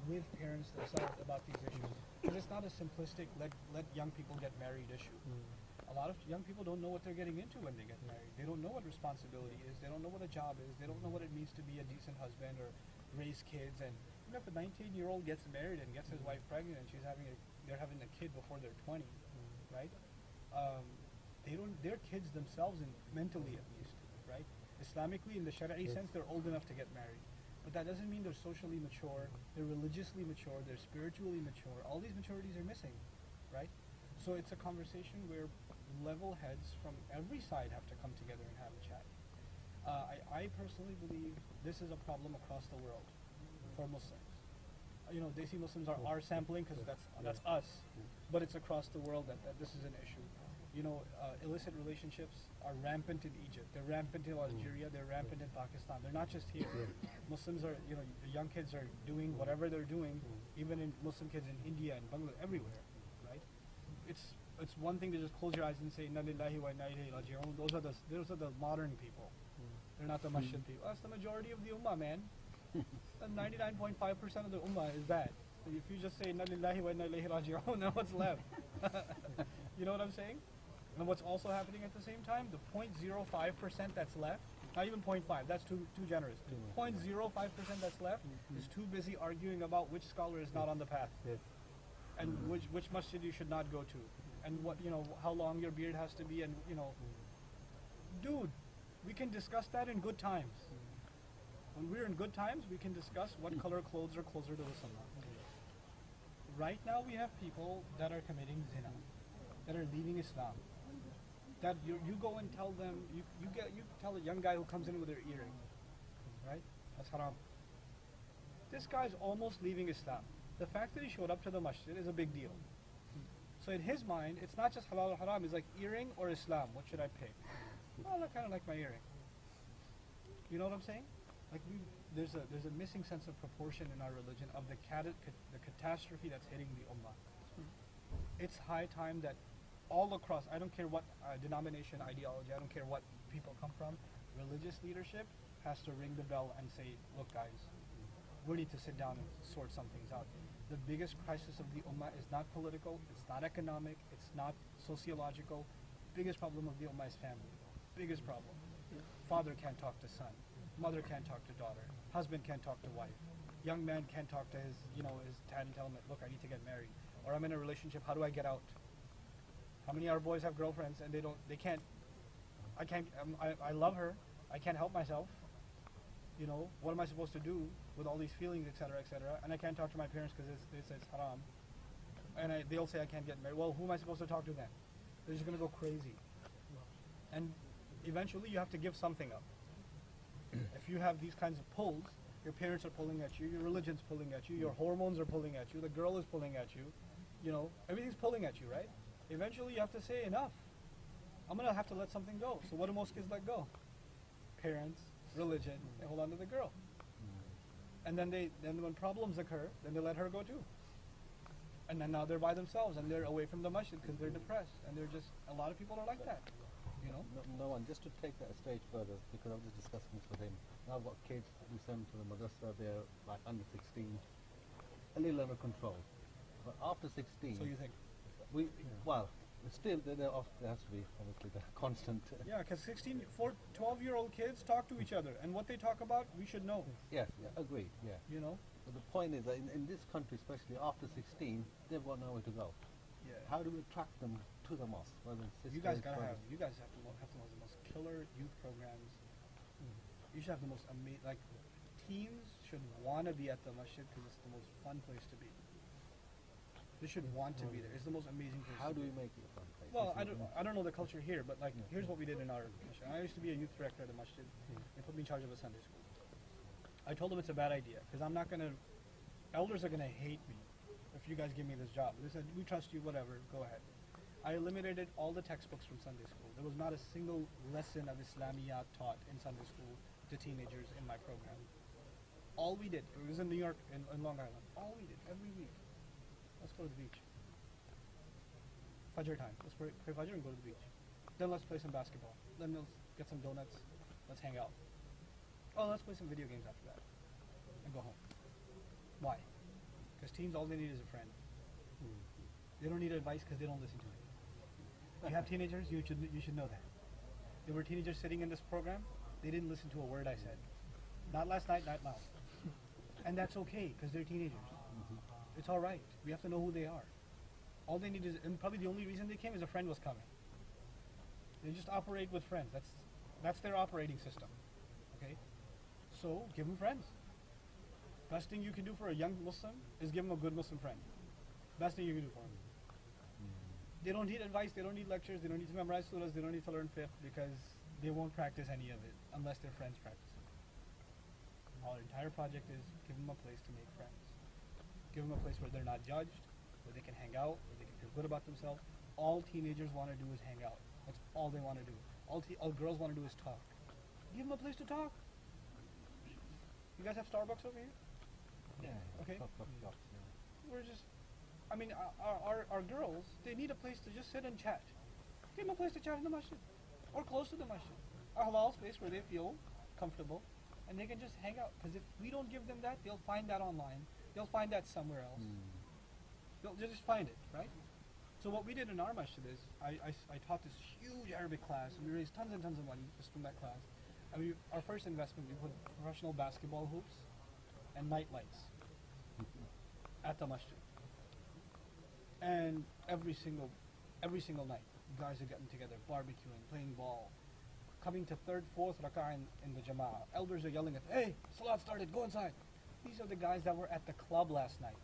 with parents themselves about these issues. Because it's not a simplistic let young people get married issue. A lot of young people don't know what they're getting into when they get married. They don't know what responsibility is. They don't know what a job is. They don't know what it means to be a decent husband or raise kids. And even if a 19-year-old gets married and gets his wife pregnant and they're having a kid before they're 20, right? They're kids themselves, and mentally at least, right? Islamically, in the Shari'i sense, they're old enough to get married. But that doesn't mean they're socially mature, they're religiously mature, they're spiritually mature. All these maturities are missing, right? So it's a conversation where level heads from every side have to come together and have a chat. I personally believe this is a problem across the world for Muslims. Desi Muslims are sampling because that's us, but it's across the world that this is an issue. Illicit relationships are rampant in Egypt. They're rampant in Algeria. They're rampant in Pakistan. They're not just here. Muslims are, the young kids are doing whatever they're doing, even in Muslim kids in India and Bangladesh, everywhere, right? It's one thing to just close your eyes and say, Inna lillahi wa inna ilayhi raji'un. Those are the modern people. They're not the masjid people. That's the majority of the ummah, man. 99.5% of the ummah is that. If you just say, Inna lillahi wa inna ilayhi raji'un, then what's left? You know what I'm saying? And what's also happening at the same time, the 0.05% that's left, not even 0.5, that's too generous. 0.05% that's left is too busy arguing about which scholar is not on the path, and which masjid you should not go to, and how long your beard has to be, and dude, we can discuss that in good times. When we're in good times, we can discuss what color clothes are closer to the sunnah. Right now, we have people that are committing zina, that are leaving Islam. That you go and tell them, you tell a young guy who comes in with their earring, right? That's haram. This guy's almost leaving Islam. The fact that he showed up to the masjid is a big deal. So in his mind, it's not just halal or haram, it's like earring or Islam. What should I pick? Well, I kind of like my earring. You know what I'm saying? Like there's a missing sense of proportion in our religion of the catastrophe that's hitting the ummah. It's high time that all across, I don't care what denomination, ideology, I don't care what people come from, religious leadership has to ring the bell and say, look guys, we need to sit down and sort some things out. The biggest crisis of the ummah is not political, it's not economic, it's not sociological. Biggest problem of the ummah is family. Biggest problem. Father can't talk to son, mother can't talk to daughter, husband can't talk to wife, young man can't talk to his dad and tell him, look, I need to get married, or I'm in a relationship, how do I get out? How many of our boys have girlfriends and I love her, I can't help myself. What am I supposed to do with all these feelings, etc., etc., and I can't talk to my parents because it's haram, and they'll say I can't get married. Well, who am I supposed to talk to then? They're just going to go crazy, and eventually you have to give something up. If you have these kinds of pulls, your parents are pulling at you, your religion's pulling at you, your hormones are pulling at you, the girl is pulling at you, everything's pulling at you, right? Eventually you have to say enough. I'm going to have to let something go. So what do most kids let go? Parents, religion, they hold on to the girl. And then when problems occur, then they let her go too. And then now they're by themselves and they're away from the masjid because they're depressed. And they're just, a lot of people are like that. No one, just to take that a stage further, because I was just discussing this with him. Now I've got kids, we send to the madrasa, they're like under 16, a little under control. But after 16... So you think? Well, still there has to be obviously the constant. Yeah, because 12-year-old kids talk to each other, and what they talk about, we should know. Yes, agreed. Yeah. But the point is that in this country, especially after 16, they've got nowhere to go. Yeah. How do we attract them to the mosque? You guys have to have the most killer youth programs. You should have the most amazing. Like, teens should want to be at the masjid because it's the most fun place to be. They should want to be there. It's the most amazing place. How do we make it a fun place? Well, I don't know the culture here, but here's what we did in our mission. I used to be a youth director at the masjid. They put me in charge of a Sunday school. I told them it's a bad idea because I'm not gonna. Elders are gonna hate me if you guys give me this job. They said we trust you, whatever. Go ahead. I eliminated all the textbooks from Sunday school. There was not a single lesson of Islamiyat taught in Sunday school to teenagers in my program. All we did, it was in New York, in Long Island. All we did every week. Let's go to the beach. Fajr time. Let's pray Fajr and go to the beach. Then let's play some basketball. Then let's get some donuts. Let's hang out. Oh, let's play some video games after that. And go home. Why? Because teens, all they need is a friend. They don't need advice because they don't listen to it. You have teenagers, you should know that. There were teenagers sitting in this program, they didn't listen to a word I said. Not last night, not now. And that's okay, because they're teenagers. It's all right. We have to know who they are. All they need is, and probably the only reason they came is a friend was coming. They just operate with friends. That's their operating system. Okay? So give them friends. Best thing you can do for a young Muslim is give them a good Muslim friend. Best thing you can do for them. They don't need advice, they don't need lectures, they don't need to memorize surahs, they don't need to learn fiqh because they won't practice any of it unless their friends practice it. Our entire project is give them a place to make friends. Give them a place where they're not judged, where they can hang out, where they can feel good about themselves. All teenagers want to do is hang out. That's all they want to do. All girls want to do is talk. Give them a place to talk. You guys have Starbucks over here? Yeah. Okay. Shops, yeah. We're just, I mean, our girls, they need a place to just sit and chat. Give them a place to chat in the masjid or close to the masjid. A halal space where they feel comfortable and they can just hang out. Because if we don't give them that, they'll find that online. They'll find that somewhere else. They'll just find it, right? So what we did in our masjid is, I taught this huge Arabic class and we raised tons and tons of money just from that class. And our first investment, we put professional basketball hoops and night lights at the masjid. And every single night, guys are getting together, barbecuing, playing ball, coming to third, fourth rak'ah in the jama'ah. Elders are yelling at, hey, salat started, go inside. These are the guys that were at the club last night.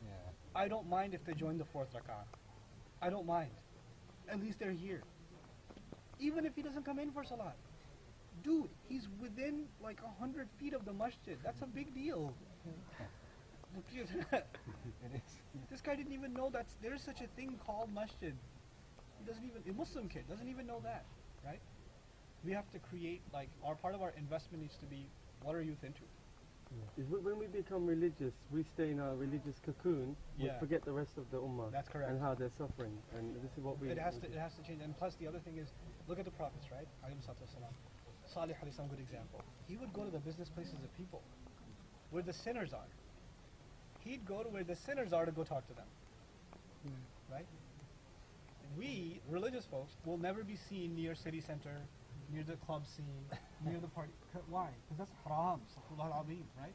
Yeah. I don't mind if they join the fourth rak'ah. I don't mind. At least they're here. Even if he doesn't come in for salat. Dude, he's within like 100 feet of the masjid. That's a big deal. It is. This guy didn't even know that there's such a thing called masjid. He doesn't even, a Muslim kid doesn't even know that, right? We have to create, like, part of our investment needs to be, what are youth into? Is when we become religious, we stay in our religious cocoon, we Yeah. forget the rest of the ummah. That's correct. And how they're suffering. And this is what we... It has to change. And plus the other thing is, look at the prophets, right? Alayhi salatu wasalam. Salih alayhi salam, good example. He would go to the business places of people, where the sinners are. He'd go to where the sinners are to go talk to them. Right? We, religious folks, will never be seen near city center, near the club scene, near the party. Why? Because that's haram, astaghfirullah al-azim, right?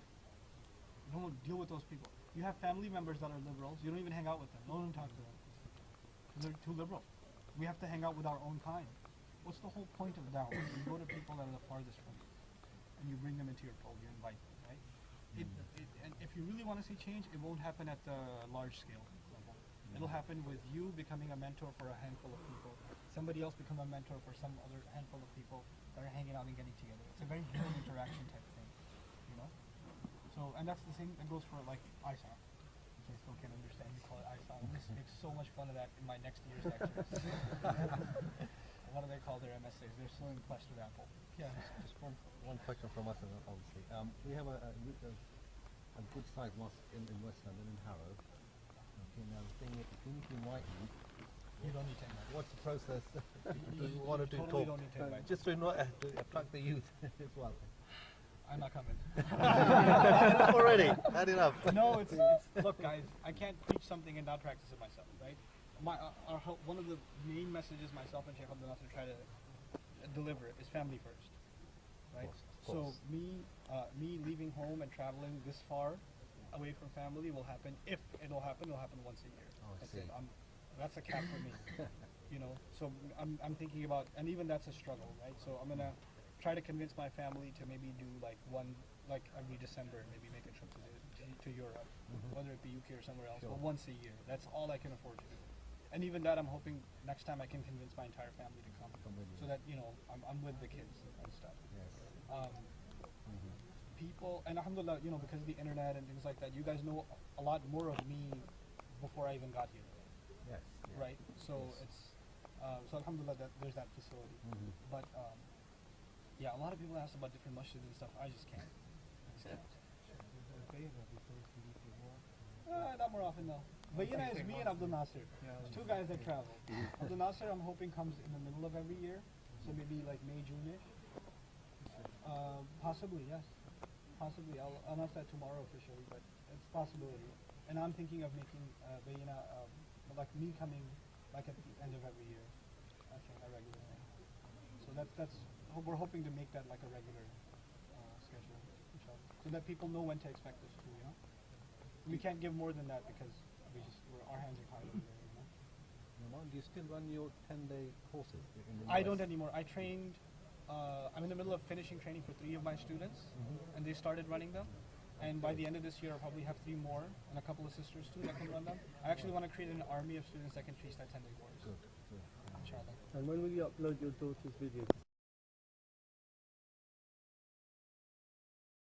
You don't deal with those people. You have family members that are liberals, you don't even hang out with them. Don't even talk to them. Because they're too liberal. We have to hang out with our own kind. What's the whole point of da'wah? You go to people that are the farthest from you, and you bring them into your fold, you invite them, right? And if you really want to see change, it won't happen at the large scale level. It'll happen with you becoming a mentor for a handful of people, somebody else become a mentor for some other handful of people that are hanging out and getting together. It's a very human interaction type thing, you know? So, and that's the same, that goes for like ISAR, which I still can't understand, you call it ISAR. I'm gonna make so much fun of that in my next year's lectures. What do they call their MSAs? They're so impressed with Apple. Yeah. Just one question from us, obviously. We have a good sized mosque in West London, in Harrow. Okay, now the thing is, if we need to invite You don't need to invite. what's the process? You One or two totally talk. don't need to invite. Just to attract the youth as well. I'm not coming. Enough already. Had enough. No, it's look, guys. I can't preach something and not practice it myself, right? One of the main messages myself and Sheikh Abdul Nasser try to deliver is family first, right? Of course. So me leaving home and traveling this far away from family will happen. If it'll happen once a year. Oh, I That's see. it. That's a cap for me. You know, so I'm thinking about, and even that's a struggle, right? So I'm gonna try to convince my family to maybe do like every December, maybe make a trip to Europe, whether it be UK or somewhere else, Sure. but once a year. That's all I can afford to do. And even that, I'm hoping next time I can convince my entire family to come, Come with you. so that I'm with the kids and stuff. Yes. People, and alhamdulillah, because of the internet and things like that, you guys know a lot more of me before I even got here, Yes. right? So Yes. it's so alhamdulillah that there's that facility. But yeah, a lot of people ask about different masjids and stuff. I just can't. Not more often though. But is me and Abdul Nasser. There's two guys that travel. Abdul Nasser, I'm hoping, comes in the middle of every year, so maybe like May, June-ish. Possibly, yes. possibly. I'll announce that tomorrow officially, but it's a possibility. And I'm thinking of making bayina, like me coming like at the end of every year. I think a regular thing. So we're hoping to make that like a regular schedule, inshallah, so that people know when to expect us too. You know, we can't give more than that because our hands are tied over there. You know? Nouman, do you still run your 10-day courses? I don't anymore. I trained. I'm in the middle of finishing training for 3 of my students, and they started running them. And by the end of this year, I'll probably have 3 more and a couple of sisters too that can run them. I actually want to create an army of students that can teach that 10-day course. Good. Inshallah. And when will you upload your daughter's video?